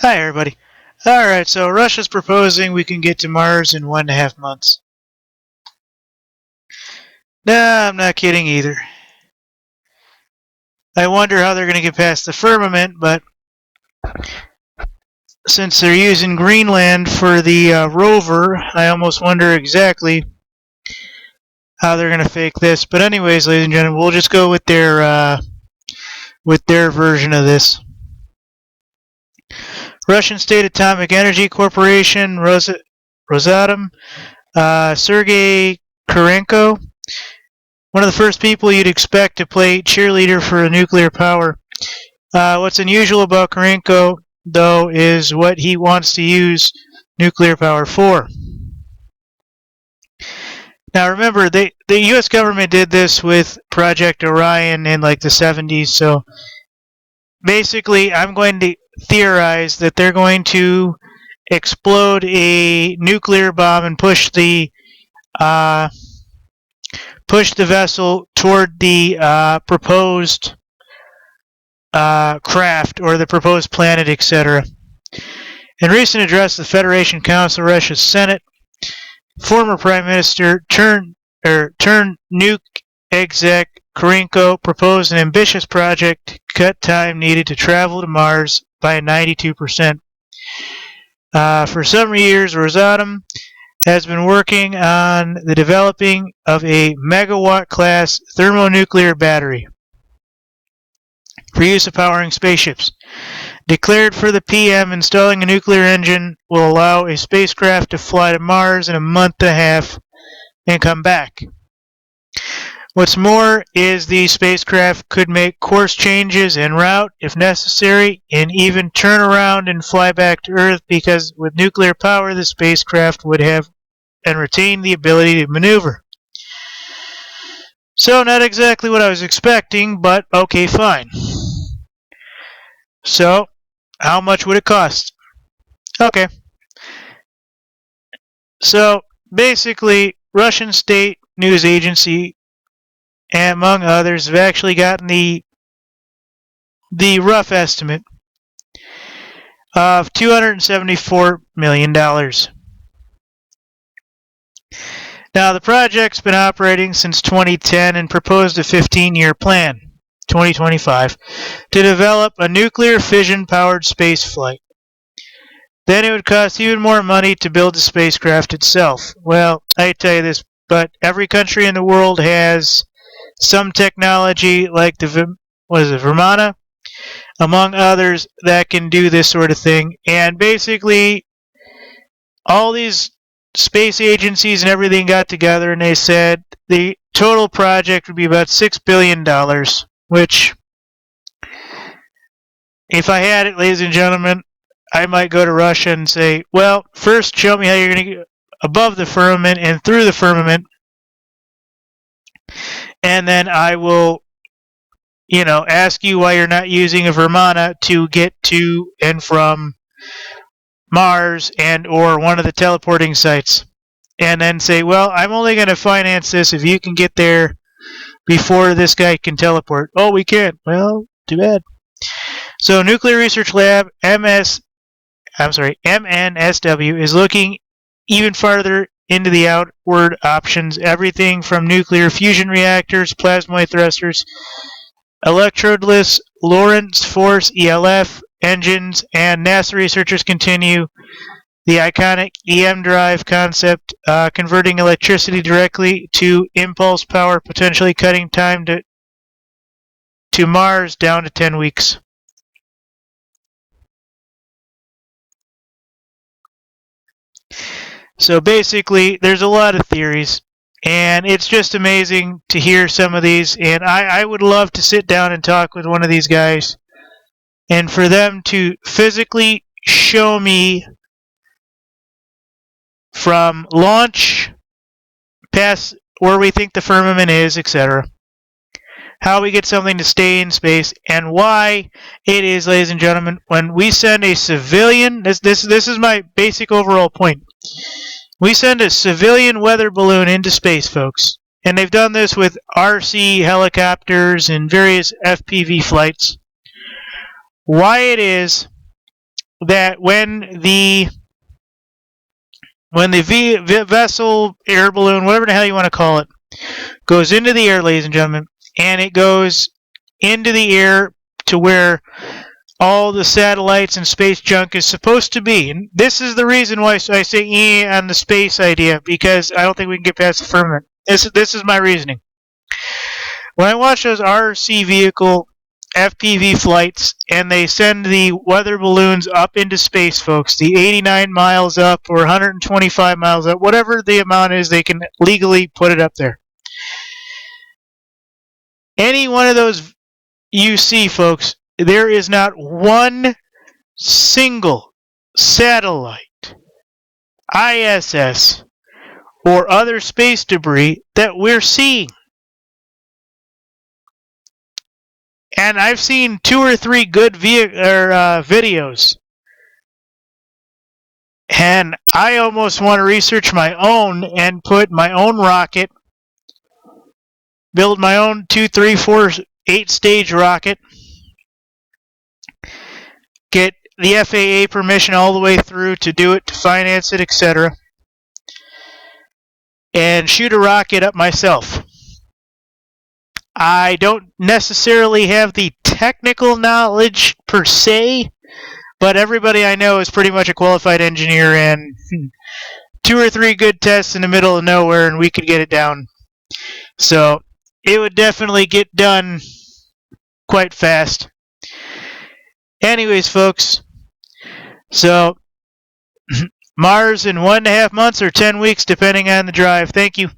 Hi, everybody. Alright, so Russia's proposing we can get to Mars in 1.5 months. Nah, I'm not kidding either. I wonder how they're going to get past the firmament, but since they're using Greenland for the rover, I almost wonder exactly how they're going to fake this. But anyways, ladies and gentlemen, we'll just go with their version of this. Russian State Atomic Energy Corporation, Rosatom, Sergey Kirienko, one of the first people you'd expect to play cheerleader for nuclear power. What's unusual about Kirienko, though, is what he wants to use nuclear power for. Now remember, the U.S. government did this with Project Orion in like the 70s, so basically I'm going to theorize that they're going to explode a nuclear bomb and push the vessel toward the proposed craft or the proposed planet, etc. In a recent address to the Federation Council of Russia's Senate, former Prime Minister turned nuke exec Kirienko proposed an ambitious project to cut time needed to travel to Mars by 92%. For some years, Rosatom has been working on the developing of a megawatt-class thermonuclear battery for use of powering spaceships. Declared for the PM, installing a nuclear engine will allow a spacecraft to fly to Mars in a month and a half and come back. What's more is the spacecraft could make course changes en route if necessary and even turn around and fly back to Earth, because with nuclear power the spacecraft would have and retain the ability to maneuver. So not exactly what I was expecting, but okay, fine. So how much would it cost? Okay. So basically, Russian state news agency, among others, have actually gotten the rough estimate of $274 million. Now, the project's been operating since 2010 and proposed a 15-year plan, 2025, to develop a nuclear fission-powered spaceflight. Then it would cost even more money to build the spacecraft itself. Well, I tell you this, but every country in the world has some technology like the Vermana, among others, that can do this sort of thing. And basically, all these space agencies and everything got together and they said the total project would be about $6 billion, which, if I had it, ladies and gentlemen, I might go to Russia and say, well, first show me how you're going to get above the firmament and through the firmament, and then I will, ask you why you're not using a Vermana to get to and from Mars and or one of the teleporting sites. And then say, well, I'm only going to finance this if you can get there before this guy can teleport. Oh, we can't. Well, too bad. So Nuclear Research Lab, MNSW, is looking even farther into the outward options, everything from nuclear fusion reactors, plasmoid thrusters, electrodeless Lorentz force ELF engines, and NASA researchers continue the iconic EM drive concept, converting electricity directly to impulse power, potentially cutting time to Mars down to 10 weeks. So basically, there's a lot of theories, and it's just amazing to hear some of these, and I would love to sit down and talk with one of these guys, and for them to physically show me from launch past where we think the firmament is, etc., how we get something to stay in space, and why it is, ladies and gentlemen, when we send a civilian, this is my basic overall point. We send a civilian weather balloon into space, folks, and they've done this with RC helicopters and various FPV flights. Why it is that when the vessel, air balloon, whatever the hell you want to call it, goes into the air, ladies and gentlemen, and it goes into the air to where all the satellites and space junk is supposed to be. And this is the reason why I say on the space idea, because I don't think we can get past the firmament. This is my reasoning. When I watch those RC vehicle FPV flights and they send the weather balloons up into space, folks, the 89 miles up or 125 miles up, whatever the amount is, they can legally put it up there. Any one of those you see, folks, there is not one single satellite, ISS, or other space debris that we're seeing. And I've seen 2 or 3 good videos. And I almost want to research my own and put my own rocket, build my own 2, 3, 4, 8-stage rocket, get the FAA permission all the way through to do it, to finance it, etc., and shoot a rocket up myself. I don't necessarily have the technical knowledge per se, but everybody I know is pretty much a qualified engineer, and 2 or 3 good tests in the middle of nowhere and we could get it down. So it would definitely get done quite fast. Anyways, folks, so Mars in 1.5 months or 10 weeks, depending on the drive. Thank you.